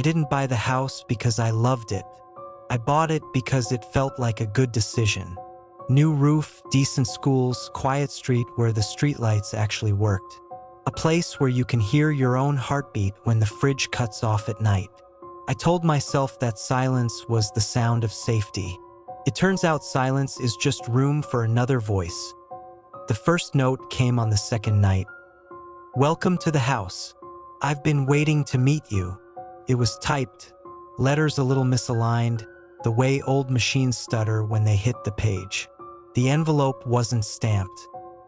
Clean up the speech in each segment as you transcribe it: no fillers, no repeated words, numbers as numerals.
I didn't buy the house because I loved it. I bought it because it felt like a good decision. New roof, decent schools, quiet street where the streetlights actually worked. A place where you can hear your own heartbeat when the fridge cuts off at night. I told myself that silence was the sound of safety. It turns out silence is just room for another voice. The first note came on the second night. "Welcome to the house. I've been waiting to meet you." It was typed, letters a little misaligned, the way old machines stutter when they hit the page. The envelope wasn't stamped.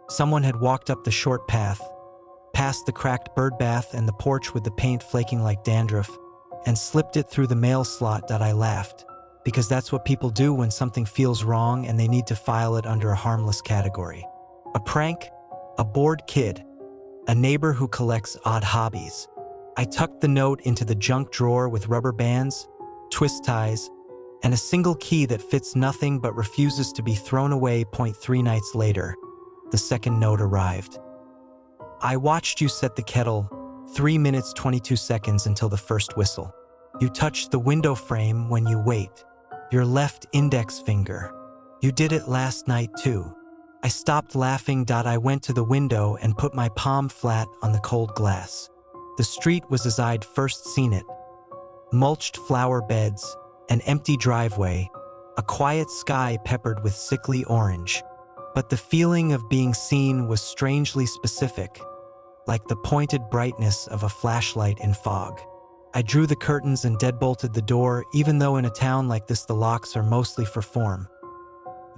Someone had walked up the short path, past the cracked bird bath and the porch with the paint flaking like dandruff, and slipped it through the mail slot. I laughed, because that's what people do when something feels wrong and they need to file it under a harmless category. A prank, a bored kid, a neighbor who collects odd hobbies. I tucked the note into the junk drawer with rubber bands, twist ties, and a single key that fits nothing but refuses to be thrown away. 3 nights later, the second note arrived. "I watched you set the kettle, 3 minutes 22 seconds until the first whistle. You touched the window frame when you wait. Your left index finger. You did it last night too." I stopped laughing. I went to the window and put my palm flat on the cold glass. The street was as I'd first seen it. Mulched flower beds, an empty driveway, a quiet sky peppered with sickly orange. But the feeling of being seen was strangely specific, like the pointed brightness of a flashlight in fog. I drew the curtains and deadbolted the door, even though in a town like this the locks are mostly for form.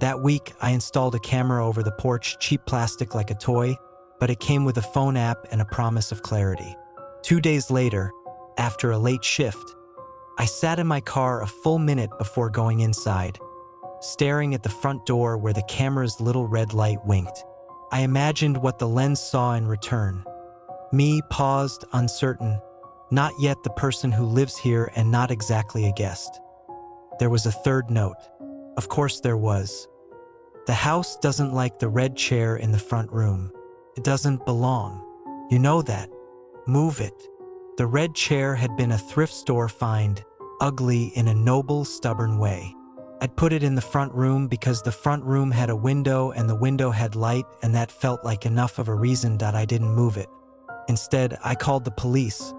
That week, I installed a camera over the porch, cheap plastic like a toy, but it came with a phone app and a promise of clarity. 2 days later, after a late shift, I sat in my car a full minute before going inside, staring at the front door where the camera's little red light winked. I imagined what the lens saw in return. Me, paused, uncertain, not yet the person who lives here and not exactly a guest. There was a third note. Of course there was. "The house doesn't like the red chair in the front room. It doesn't belong. You know that. Move it." The red chair had been a thrift store find, ugly in a noble, stubborn way. I'd put it in the front room because the front room had a window and the window had light, and that felt like enough of a reason that I didn't move it. Instead, I called the police.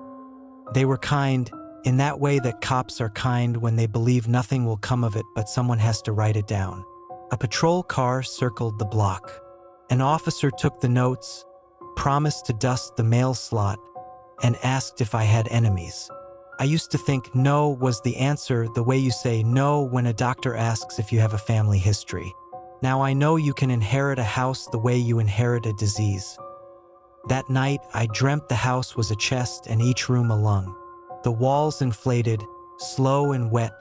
They were kind, in that way that cops are kind when they believe nothing will come of it but someone has to write it down. A patrol car circled the block. An officer took the notes, promised to dust the mail slot, and asked if I had enemies. I used to think no was the answer, the way you say no when a doctor asks if you have a family history. Now I know you can inherit a house the way you inherit a disease. That night, I dreamt the house was a chest and each room a lung. The walls inflated, slow and wet,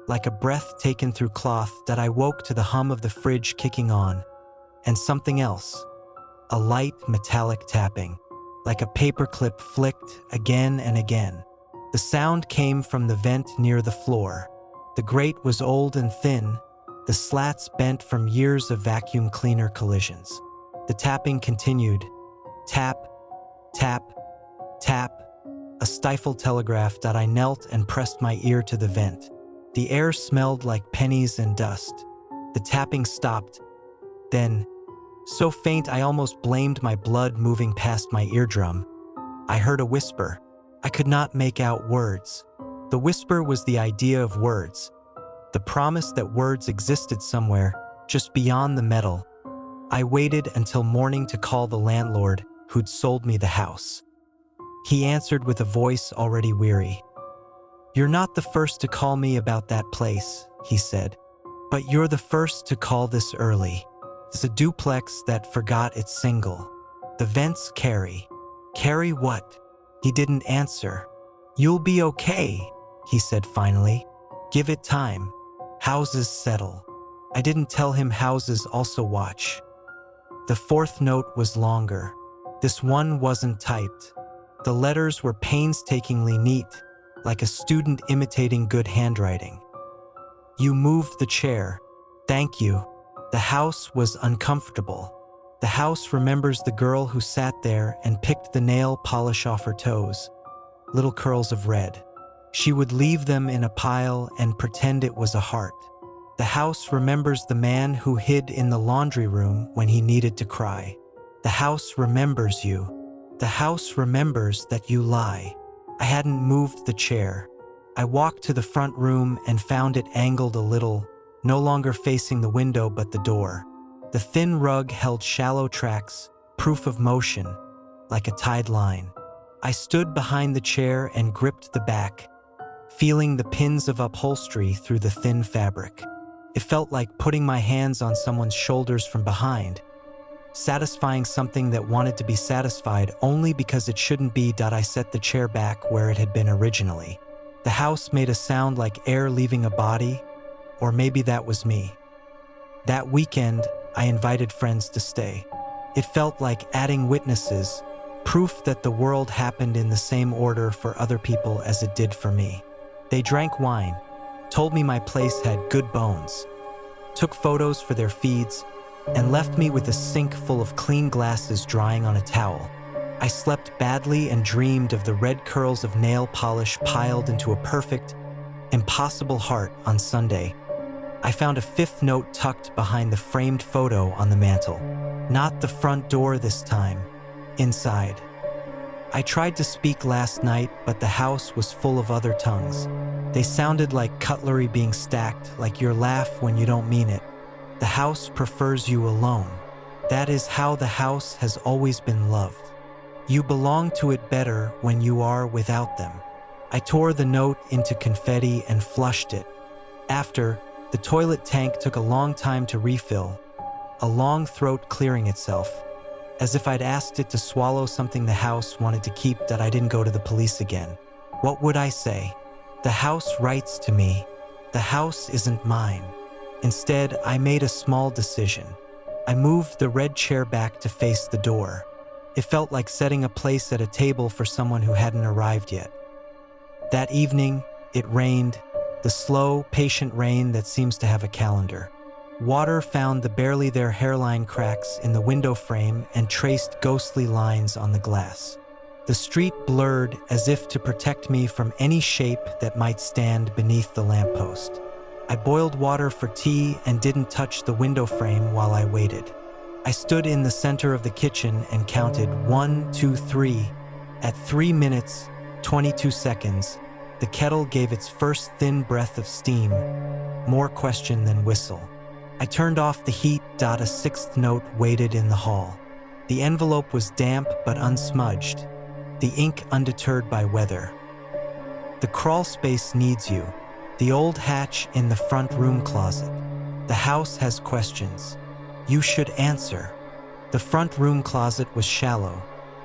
like a breath taken through cloth. That I woke to the hum of the fridge kicking on. And something else. A light metallic tapping, like a paperclip flicked again and again. The sound came from the vent near the floor. The grate was old and thin, the slats bent from years of vacuum cleaner collisions. The tapping continued. Tap, tap, tap. A stifled telegraph. That I knelt and pressed my ear to the vent. The air smelled like pennies and dust. The tapping stopped. Then, so faint I almost blamed my blood moving past my eardrum, I heard a whisper. I could not make out words. The whisper was the idea of words, the promise that words existed somewhere, just beyond the metal. I waited until morning to call the landlord who'd sold me the house. He answered with a voice already weary. "You're not the first to call me about that place," he said, "but you're the first to call this early. It's a duplex that forgot its single. The vents carry." "Carry what?" He didn't answer. "You'll be okay," he said finally. "Give it time. Houses settle." I didn't tell him houses also watch. The fourth note was longer. This one wasn't typed. The letters were painstakingly neat, like a student imitating good handwriting. "You moved the chair. Thank you. The house was uncomfortable. The house remembers the girl who sat there and picked the nail polish off her toes. Little curls of red. She would leave them in a pile and pretend it was a heart. The house remembers the man who hid in the laundry room when he needed to cry. The house remembers you. The house remembers that you lie. I hadn't moved the chair. I walked to the front room and found it angled a little, no longer facing the window but the door. The thin rug held shallow tracks, proof of motion, like a tide line. I stood behind the chair and gripped the back, feeling the pins of upholstery through the thin fabric. It felt like putting my hands on someone's shoulders from behind, satisfying something that wanted to be satisfied only because it shouldn't be. I set the chair back where it had been originally. The house made a sound like air leaving a body, or maybe that was me. That weekend, I invited friends to stay. It felt like adding witnesses, proof that the world happened in the same order for other people as it did for me. They drank wine, told me my place had good bones, took photos for their feeds, and left me with a sink full of clean glasses drying on a towel. I slept badly and dreamed of the red curls of nail polish piled into a perfect, impossible heart on Sunday. I found a fifth note tucked behind the framed photo on the mantel. Not the front door this time, inside. I tried to speak last night, but the house was full of other tongues. They sounded like cutlery being stacked, like your laugh when you don't mean it. The house prefers you alone. That is how the house has always been loved. You belong to it better when you are without them. I tore the note into confetti and flushed it. After, the toilet tank took a long time to refill, a long throat clearing itself, as if I'd asked it to swallow something the house wanted to keep. That I didn't go to the police again. What would I say? The house writes to me. The house isn't mine. Instead, I made a small decision. I moved the red chair back to face the door. It felt like setting a place at a table for someone who hadn't arrived yet. That evening, it rained, the slow, patient rain that seems to have a calendar. Water found the barely there hairline cracks in the window frame and traced ghostly lines on the glass. The street blurred as if to protect me from any shape that might stand beneath the lamppost. I boiled water for tea and didn't touch the window frame while I waited. I stood in the center of the kitchen and counted 1, 2, 3. At 3 minutes, 22 seconds, the kettle gave its first thin breath of steam, more question than whistle. I turned off the heat. A sixth note waited in the hall. The envelope was damp but unsmudged, the ink undeterred by weather. The crawl space needs you. The old hatch in the front room closet. The house has questions. You should answer. The front room closet was shallow,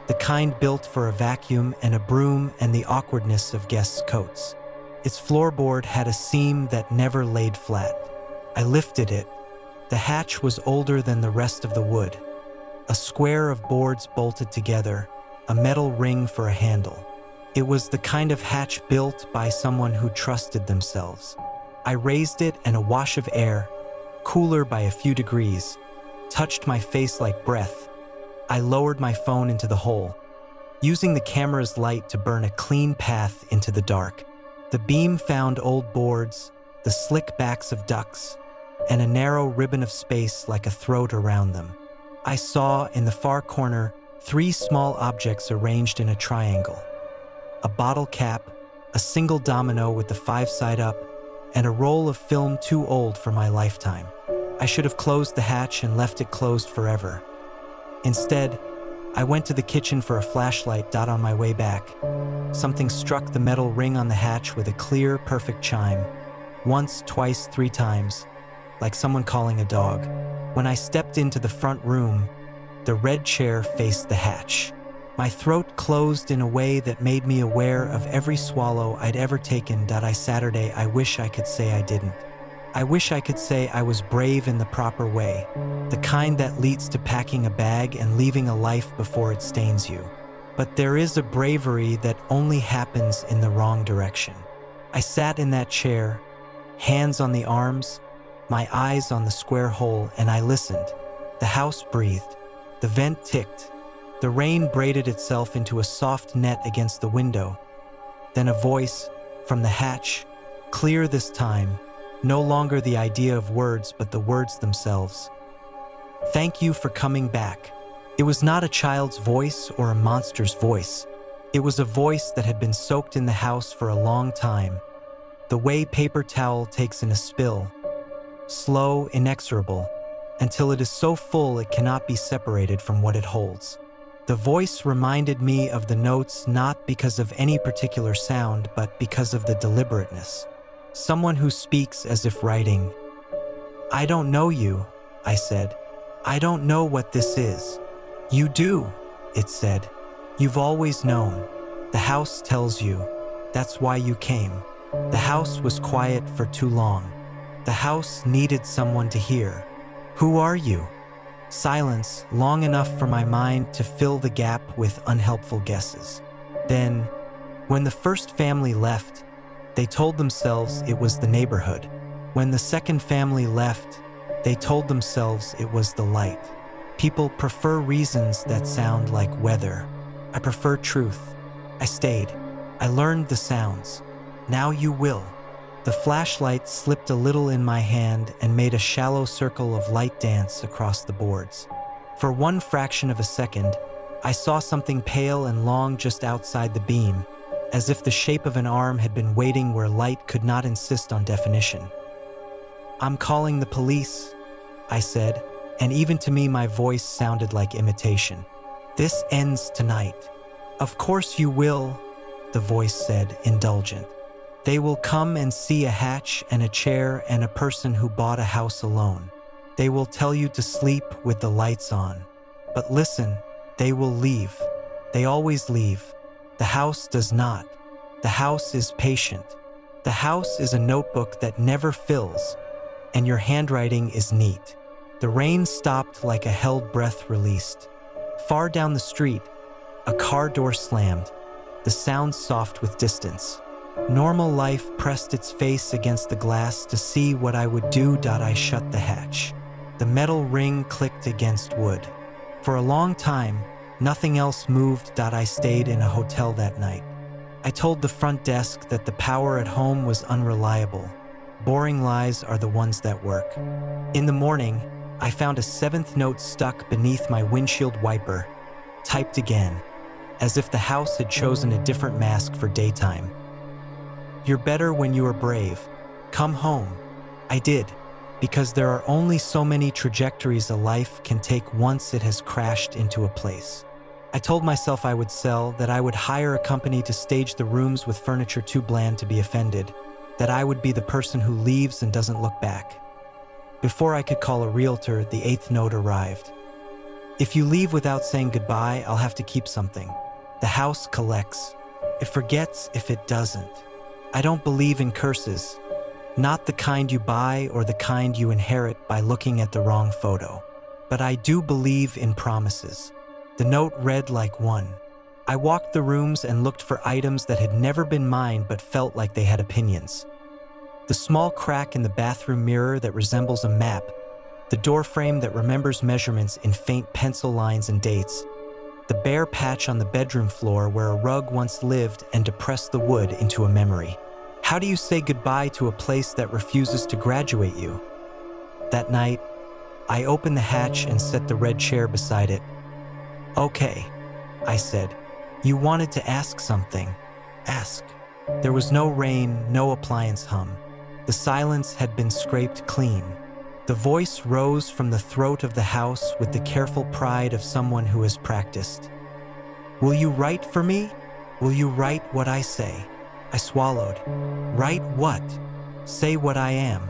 the kind built for a vacuum and a broom and the awkwardness of guests' coats. Its floorboard had a seam that never laid flat. I lifted it. The hatch was older than the rest of the wood. A square of boards bolted together, a metal ring for a handle. It was the kind of hatch built by someone who trusted themselves. I raised it and a wash of air, cooler by a few degrees, touched my face like breath. I lowered my phone into the hole, using the camera's light to burn a clean path into the dark. The beam found old boards, the slick backs of ducks, and a narrow ribbon of space like a throat around them. I saw, in the far corner, 3 small objects arranged in a triangle. A bottle cap, a single domino with the 5 side up, and a roll of film too old for my lifetime. I should have closed the hatch and left it closed forever. Instead, I went to the kitchen for a flashlight. On my way back, something struck the metal ring on the hatch with a clear, perfect chime. Once, twice, 3 times, like someone calling a dog. When I stepped into the front room, the red chair faced the hatch. My throat closed in a way that made me aware of every swallow I'd ever taken. Saturday, I wish I could say I didn't. I wish I could say I was brave in the proper way, the kind that leads to packing a bag and leaving a life before it stains you. But there is a bravery that only happens in the wrong direction. I sat in that chair, hands on the arms, my eyes on the square hole, and I listened. The house breathed. The vent ticked. The rain braided itself into a soft net against the window. Then a voice, from the hatch, clear this time, no longer the idea of words but the words themselves. Thank you for coming back. It was not a child's voice or a monster's voice. It was a voice that had been soaked in the house for a long time, the way paper towel takes in a spill, slow, inexorable, until it is so full it cannot be separated from what it holds. The voice reminded me of the notes not because of any particular sound, but because of the deliberateness. Someone who speaks as if writing. I don't know you, I said. I don't know what this is. You do, it said. You've always known. The house tells you. That's why you came. The house was quiet for too long. The house needed someone to hear. Who are you? Silence, long enough for my mind to fill the gap with unhelpful guesses. Then, when the first family left, they told themselves it was the neighborhood. When the second family left, they told themselves it was the light. People prefer reasons that sound like weather. I prefer truth. I stayed. I learned the sounds. Now you will. The flashlight slipped a little in my hand and made a shallow circle of light dance across the boards. For one fraction of a second, I saw something pale and long just outside the beam, as if the shape of an arm had been waiting where light could not insist on definition. I'm calling the police, I said, and even to me my voice sounded like imitation. This ends tonight. Of course you will, the voice said, indulgent. They will come and see a hatch and a chair and a person who bought a house alone. They will tell you to sleep with the lights on. But listen, they will leave. They always leave. The house does not. The house is patient. The house is a notebook that never fills, and your handwriting is neat. The rain stopped like a held breath released. Far down the street, a car door slammed, the sound soft with distance. Normal life pressed its face against the glass to see what I would do. I shut the hatch. The metal ring clicked against wood. For a long time, nothing else moved. I stayed in a hotel that night. I told the front desk that the power at home was unreliable. Boring lies are the ones that work. In the morning, I found a seventh note stuck beneath my windshield wiper, typed again, as if the house had chosen a different mask for daytime. You're better when you are brave. Come home. I did, because there are only so many trajectories a life can take once it has crashed into a place. I told myself I would sell, that I would hire a company to stage the rooms with furniture too bland to be offended, that I would be the person who leaves and doesn't look back. Before I could call a realtor, the eighth note arrived. If you leave without saying goodbye, I'll have to keep something. The house collects. It forgets if it doesn't. I don't believe in curses. Not the kind you buy or the kind you inherit by looking at the wrong photo. But I do believe in promises. The note read like one. I walked the rooms and looked for items that had never been mine but felt like they had opinions. The small crack in the bathroom mirror that resembles a map, the door frame that remembers measurements in faint pencil lines and dates, the bare patch on the bedroom floor where a rug once lived and depressed the wood into a memory. How do you say goodbye to a place that refuses to graduate you? That night, I opened the hatch and set the red chair beside it. Okay, I said. You wanted to ask something. Ask. There was no rain, no appliance hum. The silence had been scraped clean. The voice rose from the throat of the house with the careful pride of someone who has practiced. Will you write for me? Will you write what I say? I swallowed. Write what? Say what I am.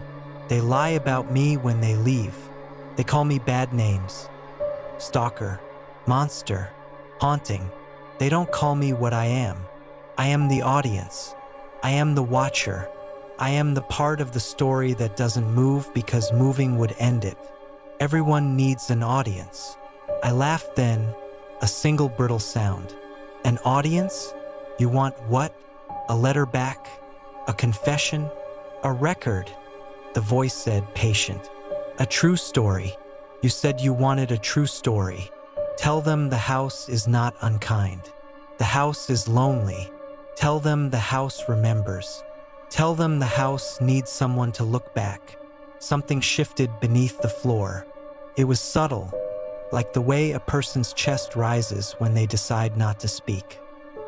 They lie about me when they leave. They call me bad names. Stalker, monster, haunting. They don't call me what I am. I am the audience. I am the watcher. I am the part of the story that doesn't move because moving would end it. Everyone needs an audience. I laughed then, a single brittle sound. An audience? You want what? A letter back? A confession? A record? The voice said, patient. A true story. You said you wanted a true story. Tell them the house is not unkind. The house is lonely. Tell them the house remembers. Tell them the house needs someone to look back. Something shifted beneath the floor. It was subtle, like the way a person's chest rises when they decide not to speak.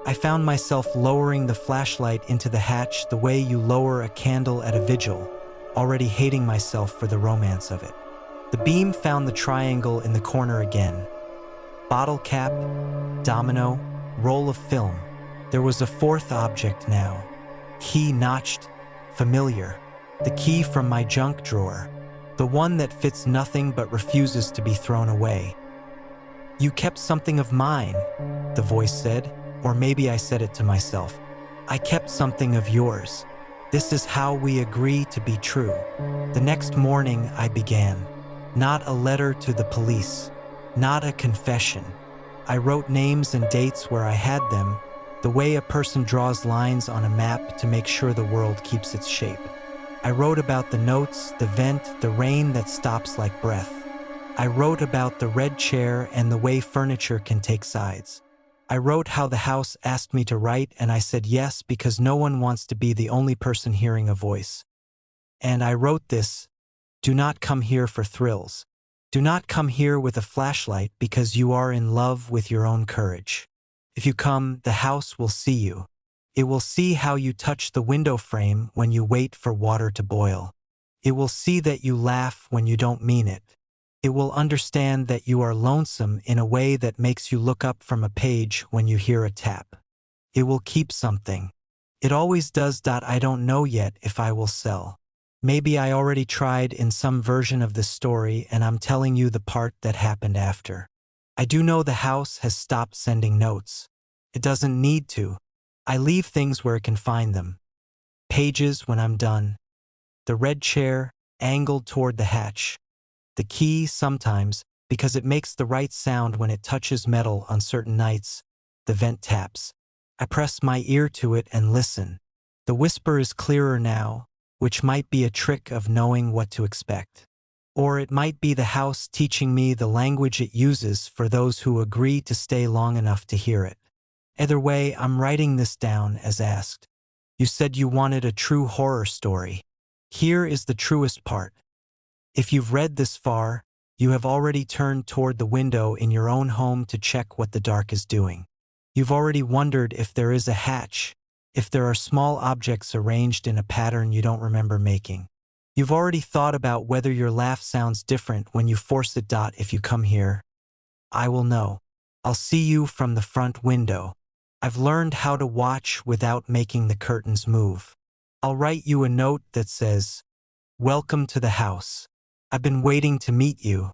I found myself lowering the flashlight into the hatch the way you lower a candle at a vigil, already hating myself for the romance of it. The beam found the triangle in the corner again. Bottle cap, domino, roll of film. There was a fourth object now. Key notched, familiar. The key from my junk drawer. The one that fits nothing but refuses to be thrown away. You kept something of mine, the voice said, or maybe I said it to myself. I kept something of yours. This is how we agree to be true. The next morning I began. Not a letter to the police. Not a confession. I wrote names and dates where I had them, the way a person draws lines on a map to make sure the world keeps its shape. I wrote about the notes, the vent, the rain that stops like breath. I wrote about the red chair and the way furniture can take sides. I wrote how the house asked me to write, and I said yes because no one wants to be the only person hearing a voice. And I wrote this: do not come here for thrills. Do not come here with a flashlight because you are in love with your own courage. If you come, the house will see you. It will see how you touch the window frame when you wait for water to boil. It will see that you laugh when you don't mean it. It will understand that you are lonesome in a way that makes you look up from a page when you hear a tap. It will keep something. It always does. I don't know yet if I will sell. Maybe I already tried in some version of this story and I'm telling you the part that happened after. I do know the house has stopped sending notes. It doesn't need to. I leave things where it can find them. Pages when I'm done. The red chair angled toward the hatch. The key sometimes, because it makes the right sound when it touches metal on certain nights. The vent taps. I press my ear to it and listen. The whisper is clearer now, which might be a trick of knowing what to expect. Or it might be the house teaching me the language it uses for those who agree to stay long enough to hear it. Either way, I'm writing this down as asked. You said you wanted a true horror story. Here is the truest part. If you've read this far, you have already turned toward the window in your own home to check what the dark is doing. You've already wondered if there is a hatch, if there are small objects arranged in a pattern you don't remember making. You've already thought about whether your laugh sounds different when you force it. If you come here, I will know. I'll see you from the front window. I've learned how to watch without making the curtains move. I'll write you a note that says, "Welcome to the house. I've been waiting to meet you."